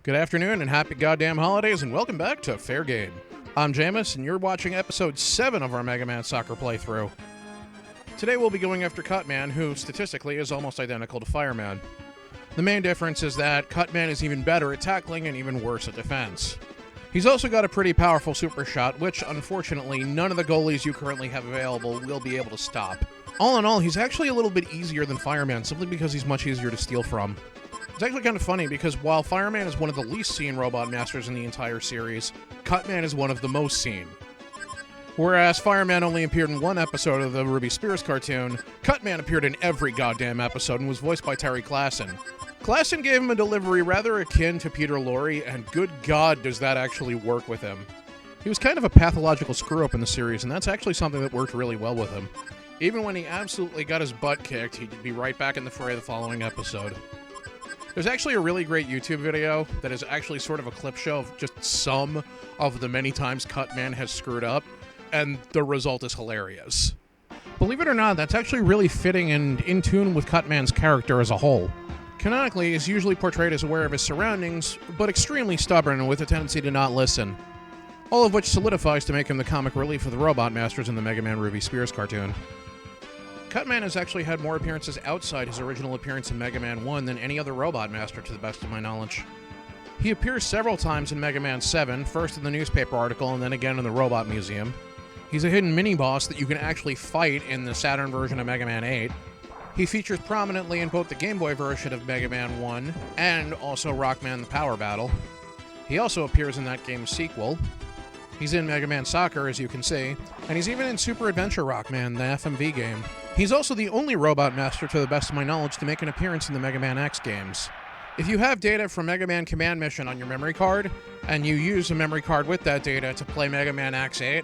Good afternoon and happy goddamn holidays, and welcome back to Fair Game. I'm Jaimas, and you're watching episode 7 of our Megaman Soccer playthrough. Today we'll be going after Cutman, who statistically is almost identical to Fireman. The main difference is that Cutman is even better at tackling and even worse at defense. He's also got a pretty powerful super shot, which unfortunately none of the goalies you currently have available will be able to stop. All in all, he's actually a little bit easier than Fireman, simply because he's much easier to steal from. It's actually kind of funny because while Fireman is one of the least seen Robot Masters in the entire series, Cutman is one of the most seen. Whereas Fireman only appeared in one episode of the Ruby Spears cartoon, Cutman appeared in every goddamn episode and was voiced by Terry Klassen. Klassen gave him a delivery rather akin to Peter Lorre, and good God does that actually work with him. He was kind of a pathological screw-up in the series, and that's actually something that worked really well with him. Even when he absolutely got his butt kicked, he'd be right back in the fray the following episode. There's actually a really great YouTube video that is actually sort of a clip show of just some of the many times Cutman has screwed up, and the result is hilarious. Believe it or not, that's actually really fitting and in tune with Cutman's character as a whole. Canonically, he's usually portrayed as aware of his surroundings, but extremely stubborn and with a tendency to not listen. All of which solidifies to make him the comic relief of the Robot Masters in the Megaman Ruby Spears cartoon. Cutman has actually had more appearances outside his original appearance in Mega Man 1 than any other Robot Master, to the best of my knowledge. He appears several times in Mega Man 7, first in the newspaper article and then again in the Robot Museum. He's a hidden mini-boss that you can actually fight in the Saturn version of Mega Man 8. He features prominently in both the Game Boy version of Mega Man 1 and also Rockman the Power Battle. He also appears in that game's sequel. He's in Mega Man Soccer, as you can see, and he's even in Super Adventure Rockman, the FMV game. He's also the only Robot Master, to the best of my knowledge, to make an appearance in the Mega Man X games. If you have data from Mega Man Command Mission on your memory card, and you use a memory card with that data to play Mega Man X8,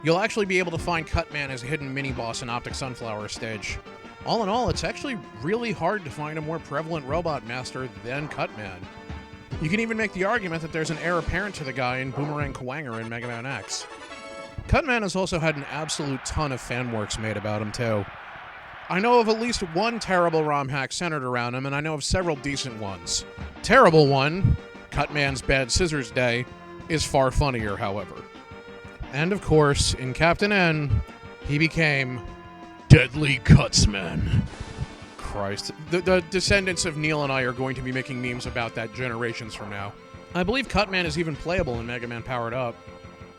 you'll actually be able to find Cutman as a hidden mini-boss in Optic Sunflower stage. All in all, it's actually really hard to find a more prevalent Robot Master than Cutman. You can even make the argument that there's an heir apparent to the guy in Boomerang Kwanger in Mega Man X. Cutman has also had an absolute ton of fanworks made about him, too. I know of at least one terrible ROM hack centered around him, and I know of several decent ones. Terrible one, Cutman's Bad Scissors Day, is far funnier, however. And of course, in Captain N, he became Deadly CUTSMAN. Christ. The descendants of Neil and I are going to be making memes about that generations from now. I believe Cutman is even playable in Mega Man Powered Up.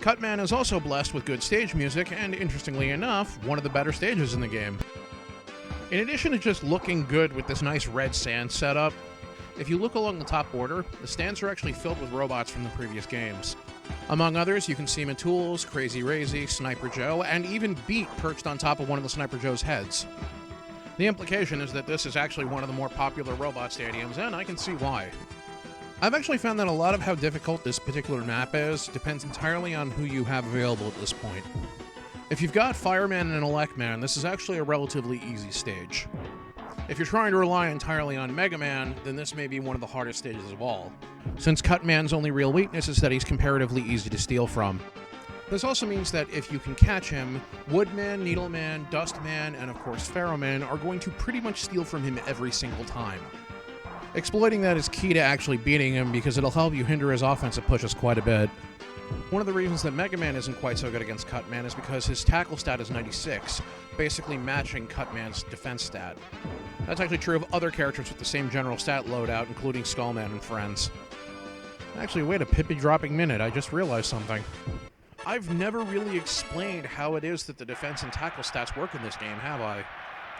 Cutman is also blessed with good stage music, and interestingly enough, one of the better stages in the game. In addition to just looking good with this nice red sand setup, if you look along the top border, the stands are actually filled with robots from the previous games. Among others, you can see Matools, Crazy Razy, Sniper Joe, and even Beat perched on top of one of the Sniper Joe's heads. The implication is that this is actually one of the more popular robot stadiums, and I can see why. I've actually found that a lot of how difficult this particular map is depends entirely on who you have available at this point. If you've got Fireman and Electman, this is actually a relatively easy stage. If you're trying to rely entirely on Mega Man, then this may be one of the hardest stages of all, since Cutman's only real weakness is that he's comparatively easy to steal from. This also means that if you can catch him, Woodman, Needleman, Dustman, and of course Ferroman are going to pretty much steal from him every single time. Exploiting that is key to actually beating him because it'll help you hinder his offensive pushes quite a bit. One of the reasons that Mega Man isn't quite so good against Cutman is because his tackle stat is 96, basically matching Cutman's defense stat. That's actually true of other characters with the same general stat loadout, including Skullman and friends. Actually, wait a pippy-dropping minute, I just realized something. I've never really explained how it is that the defense and tackle stats work in this game, have I?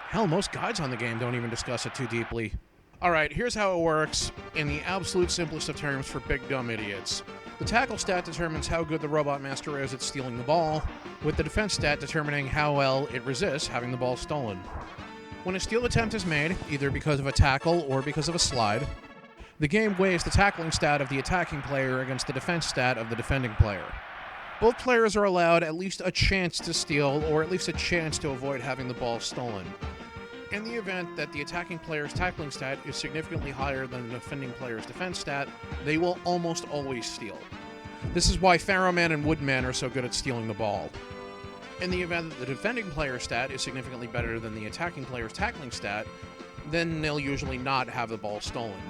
Hell, most guides on the game don't even discuss it too deeply. Alright, here's how it works in the absolute simplest of terms for big dumb idiots. The tackle stat determines how good the Robot Master is at stealing the ball, with the defense stat determining how well it resists having the ball stolen. When a steal attempt is made, either because of a tackle or because of a slide, the game weighs the tackling stat of the attacking player against the defense stat of the defending player. Both players are allowed at least a chance to steal, or at least a chance to avoid having the ball stolen. In the event that the attacking player's tackling stat is significantly higher than the defending player's defense stat, they will almost always steal. This is why Ferroman and Woodman are so good at stealing the ball. In the event that the defending player's stat is significantly better than the attacking player's tackling stat, then they'll usually not have the ball stolen.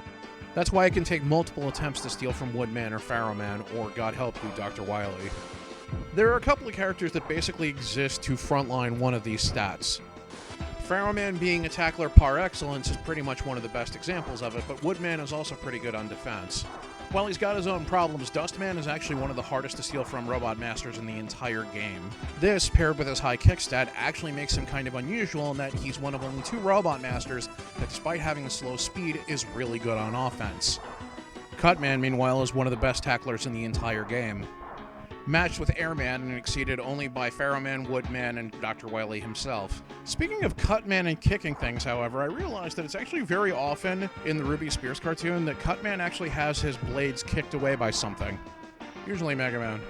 That's why it can take multiple attempts to steal from Woodman or Pharaohman, or God help you, Dr. Wily. There are a couple of characters that basically exist to frontline one of these stats. Pharaohman being a tackler par excellence is pretty much one of the best examples of it, but Woodman is also pretty good on defense. While he's got his own problems, Dustman is actually one of the hardest to steal from Robot Masters in the entire game. This, paired with his high kick stat, actually makes him kind of unusual in that he's one of only 2 Robot Masters that, despite having a slow speed, is really good on offense. Cutman, meanwhile, is one of the best tacklers in the entire game, matched with Airman and exceeded only by Pharaohman, Woodman, and Dr. Wily himself. Speaking of Cutman and kicking things, however, I realized that it's actually very often in the Ruby Spears cartoon that Cutman actually has his blades kicked away by something. Usually Megaman.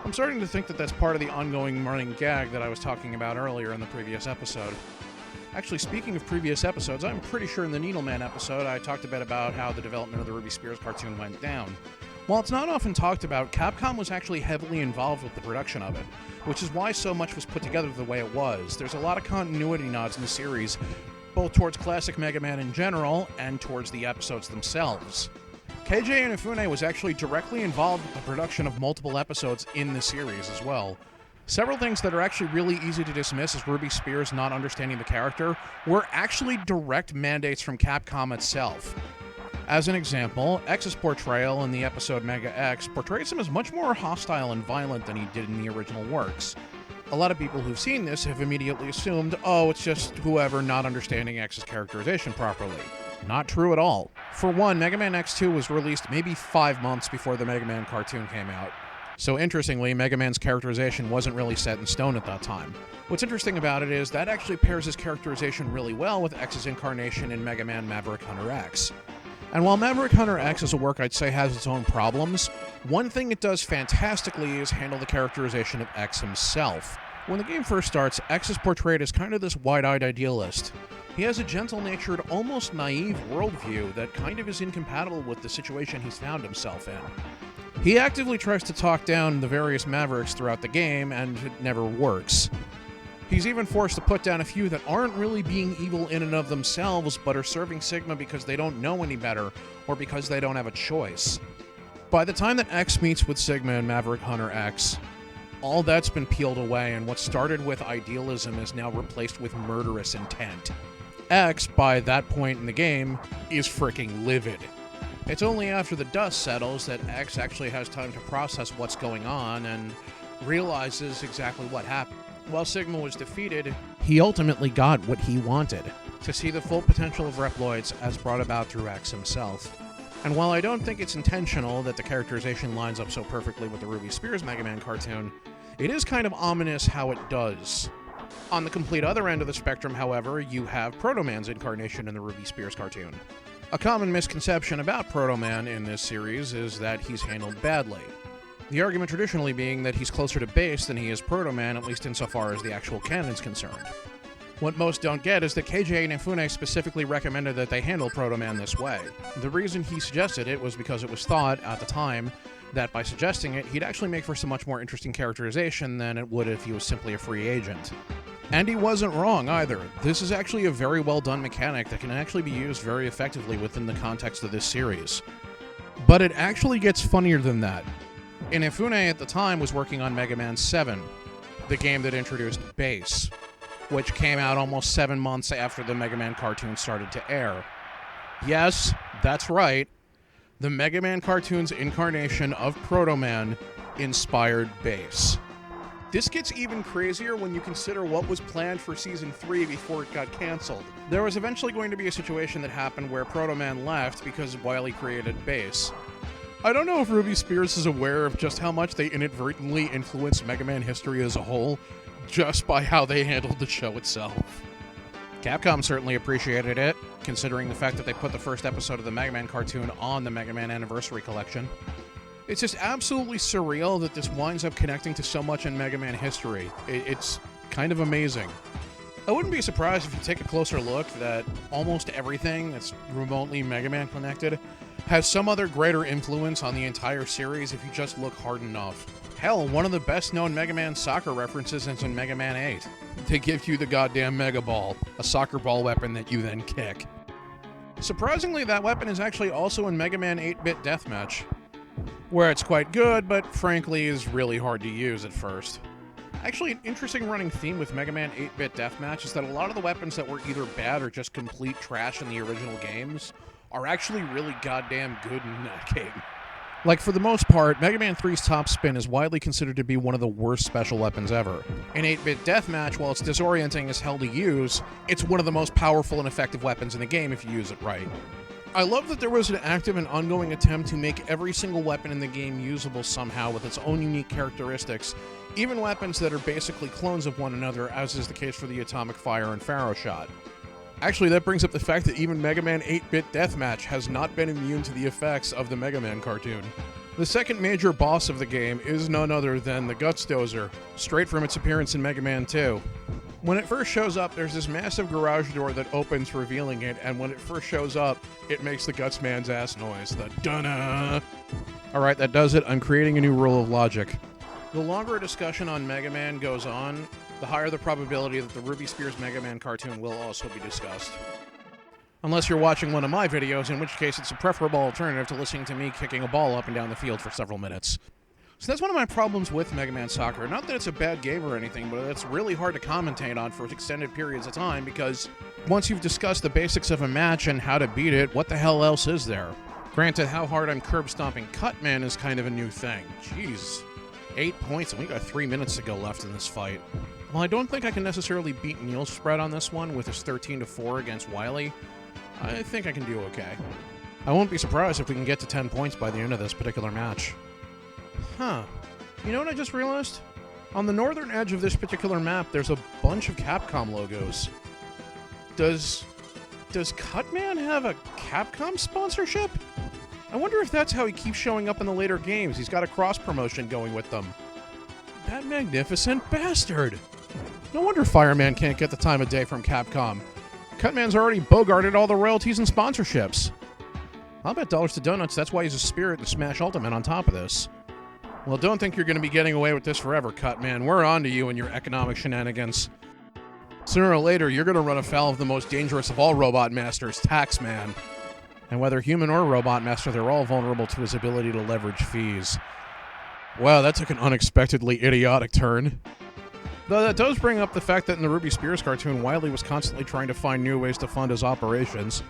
I'm starting to think that that's part of the ongoing running gag that I was talking about earlier in the previous episode. Actually, speaking of previous episodes, I'm pretty sure in the Needleman episode I talked a bit about how the development of the Ruby Spears cartoon went down. While it's not often talked about, Capcom was actually heavily involved with the production of it, which is why so much was put together the way it was. There's a lot of continuity nods in the series, both towards classic Mega Man in general and towards the episodes themselves. KJ Inafune was actually directly involved with the production of multiple episodes in the series as well. Several things that are actually really easy to dismiss as Ruby Spears not understanding the character were actually direct mandates from Capcom itself. As an example, X's portrayal in the episode Mega X portrays him as much more hostile and violent than he did in the original works. A lot of people who've seen this have immediately assumed, oh, it's just whoever not understanding X's characterization properly. Not true at all. For one, Mega Man X2 was released maybe 5 months before the Mega Man cartoon came out. So interestingly, Mega Man's characterization wasn't really set in stone at that time. What's interesting about it is that actually pairs his characterization really well with X's incarnation in Mega Man Maverick Hunter X. And while Maverick Hunter X as a work I'd say has its own problems, one thing it does fantastically is handle the characterization of X himself. When the game first starts, X is portrayed as kind of this wide-eyed idealist. He has a gentle-natured, almost naive worldview that kind of is incompatible with the situation he's found himself in. He actively tries to talk down the various Mavericks throughout the game, and it never works. He's even forced to put down a few that aren't really being evil in and of themselves, but are serving Sigma because they don't know any better, or because they don't have a choice. By the time that X meets with Sigma and Maverick Hunter X, all that's been peeled away, and what started with idealism is now replaced with murderous intent. X, by that point in the game, is freaking livid. It's only after the dust settles that X actually has time to process what's going on and realizes exactly what happened. While Sigma was defeated, he ultimately got what he wanted, to see the full potential of Reploids as brought about through X himself. And while I don't think it's intentional that the characterization lines up so perfectly with the Ruby Spears Mega Man cartoon, it is kind of ominous how it does. On the complete other end of the spectrum, however, you have Proto Man's incarnation in the Ruby Spears cartoon. A common misconception about Proto Man in this series is that he's handled badly. The argument traditionally being that he's closer to base than he is Proto Man, at least insofar as the actual canon's concerned. What most don't get is that KJ Inafune specifically recommended that they handle Proto Man this way. The reason he suggested it was because it was thought, at the time, that by suggesting it, he'd actually make for some much more interesting characterization than it would if he was simply a free agent. And he wasn't wrong, either. This is actually a very well done mechanic that can actually be used very effectively within the context of this series. But it actually gets funnier than that. Inafune at the time was working on Mega Man 7, the game that introduced Bass, which came out almost 7 months after the Mega Man cartoon started to air. Yes, that's right. The Mega Man cartoon's incarnation of Proto Man inspired Bass. This gets even crazier when you consider what was planned for Season 3 before it got cancelled. There was eventually going to be a situation that happened where Proto Man left because Wily created Bass. I don't know if Ruby Spears is aware of just how much they inadvertently influenced Mega Man history as a whole, just by how they handled the show itself. Capcom certainly appreciated it, considering the fact that they put the first episode of the Mega Man cartoon on the Mega Man Anniversary Collection. It's just absolutely surreal that this winds up connecting to so much in Mega Man history. It's kind of amazing. I wouldn't be surprised if you take a closer look that almost everything that's remotely Mega Man connected has some other greater influence on the entire series if you just look hard enough. Hell, one of the best-known Mega Man soccer references is in Mega Man 8. They give you the goddamn Mega Ball, a soccer ball weapon that you then kick. Surprisingly, that weapon is actually also in Megaman 8-bit Deathmatch, where it's quite good, but frankly is really hard to use at first. Actually, an interesting running theme with Megaman 8-bit Deathmatch is that a lot of the weapons that were either bad or just complete trash in the original games are actually really goddamn good in that game. Like, for the most part, Mega Man 3's top spin is widely considered to be one of the worst special weapons ever. In 8-bit Deathmatch, while it's disorienting as hell to use, it's one of the most powerful and effective weapons in the game if you use it right. I love that there was an active and ongoing attempt to make every single weapon in the game usable somehow with its own unique characteristics, even weapons that are basically clones of one another, as is the case for the Atomic Fire and Pharaoh Shot. Actually, that brings up the fact that even Mega Man 8-bit Deathmatch has not been immune to the effects of the Mega Man cartoon. The second major boss of the game is none other than the Guts Dozer, straight from its appearance in Mega Man 2. When it first shows up, there's this massive garage door that opens, revealing it, and when it first shows up, it makes the Gutsman's ass noise, the dunna. Alright, that does it. I'm creating a new rule of logic. The longer a discussion on Mega Man goes on, the higher the probability that the Ruby Spears Mega Man cartoon will also be discussed. Unless you're watching one of my videos, in which case it's a preferable alternative to listening to me kicking a ball up and down the field for several minutes. So that's one of my problems with Mega Man Soccer. Not that it's a bad game or anything, but it's really hard to commentate on for extended periods of time because once you've discussed the basics of a match and how to beat it, what the hell else is there? Granted, how hard I'm curb stomping Cutman is kind of a new thing. Jeez. 8 points, and we got 3 minutes to go left in this fight. While I don't think I can necessarily beat Neil's spread on this one with his 13-4 against Wily, I think I can do okay. I won't be surprised if we can get to 10 points by the end of this particular match. Huh. You know what I just realized? On the northern edge of this particular map, there's a bunch of Capcom logos. Does Cutman have a Capcom sponsorship? I wonder if that's how he keeps showing up in the later games. He's got a cross-promotion going with them. That magnificent bastard! No wonder Fireman can't get the time of day from Capcom. Cutman's already bogarted all the royalties and sponsorships. I'll bet dollars to donuts that's why he's a spirit in Smash Ultimate on top of this. Well, don't think you're going to be getting away with this forever, Cutman. We're on to you and your economic shenanigans. Sooner or later, you're going to run afoul of the most dangerous of all Robot Masters, Taxman. And whether human or Robot Master, they're all vulnerable to his ability to leverage fees. Wow, that took an unexpectedly idiotic turn. Though that does bring up the fact that in the Ruby Spears cartoon, Wily was constantly trying to find new ways to fund his operations.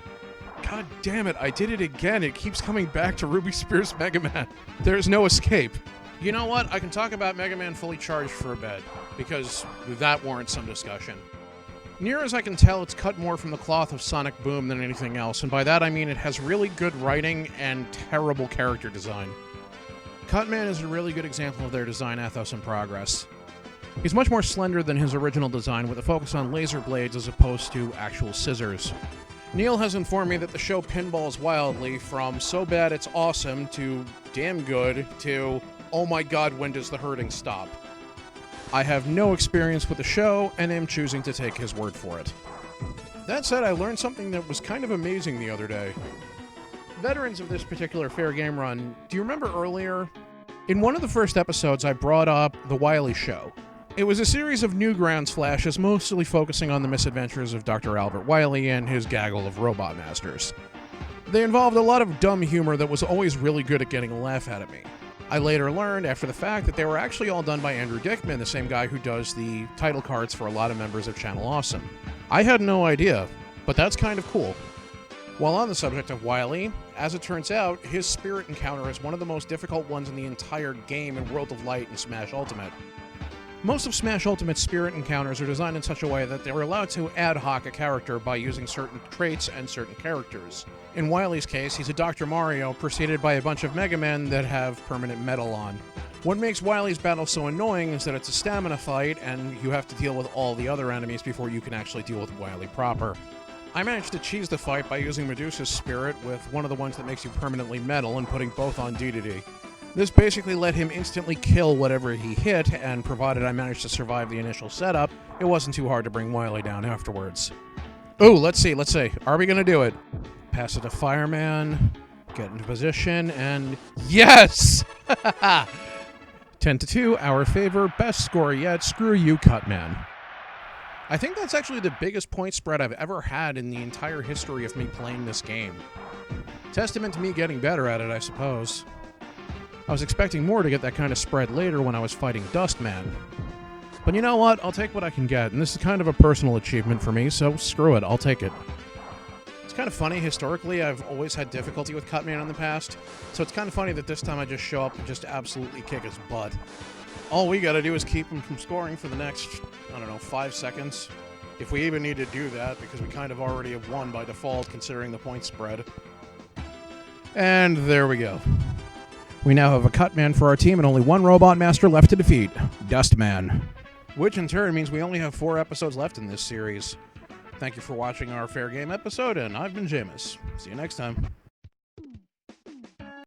God damn it, I did it again. It keeps coming back to Ruby Spears Mega Man. There's no escape. You know what? I can talk about Mega Man Fully Charged for a bit, because that warrants some discussion. Near as I can tell, it's cut more from the cloth of Sonic Boom than anything else, and by that I mean it has really good writing and terrible character design. Cutman is a really good example of their design ethos in progress. He's much more slender than his original design, with a focus on laser blades as opposed to actual scissors. Neil has informed me that the show pinballs wildly from so bad it's awesome to damn good to oh my god, when does the hurting stop? I have no experience with the show and am choosing to take his word for it. That said, I learned something that was kind of amazing the other day. Veterans of this particular Fair Game run, do you remember earlier? In one of the first episodes, I brought up The Wily Show. It was a series of Newgrounds flashes mostly focusing on the misadventures of Dr. Albert Wily and his gaggle of Robot Masters. They involved a lot of dumb humor that was always really good at getting a laugh out of me. I later learned, after the fact, that they were actually all done by Andrew Dickman, the same guy who does the title cards for a lot of members of Channel Awesome. I had no idea, but that's kind of cool. While on the subject of Wily, as it turns out, his spirit encounter is one of the most difficult ones in the entire game in World of Light and Smash Ultimate. Most of Smash Ultimate's spirit encounters are designed in such a way that they're allowed to ad hoc a character by using certain traits and certain characters. In Wily's case, he's a Dr. Mario preceded by a bunch of Mega Men that have permanent metal on. What makes Wily's battle so annoying is that it's a stamina fight, and you have to deal with all the other enemies before you can actually deal with Wily proper. I managed to cheese the fight by using Medusa's spirit with one of the ones that makes you permanently metal and putting both on D. This basically let him instantly kill whatever he hit, and provided I managed to survive the initial setup, it wasn't too hard to bring Wily down afterwards. Ooh, let's see. Are we gonna do it? Pass it to Fireman, get into position, and yes! 10-2, our favor, best score yet, screw you, Cutman. I think that's actually the biggest point spread I've ever had in the entire history of me playing this game. Testament to me getting better at it, I suppose. I was expecting more to get that kind of spread later when I was fighting Dustman. But you know what? I'll take what I can get, and this is kind of a personal achievement for me, so screw it, I'll take it. It's kind of funny, historically, I've always had difficulty with Cutman in the past, so it's kind of funny that this time I just show up and just absolutely kick his butt. All we gotta do is keep him from scoring for the next, 5 seconds. If we even need to do that, because we kind of already have won by default, considering the point spread. And there we go. We now have a Cutman for our team and only one Robot Master left to defeat, Dustman. Which in turn means we only have 4 episodes left in this series. Thank you for watching our Fair Game episode, and I've been Jaimas. See you next time.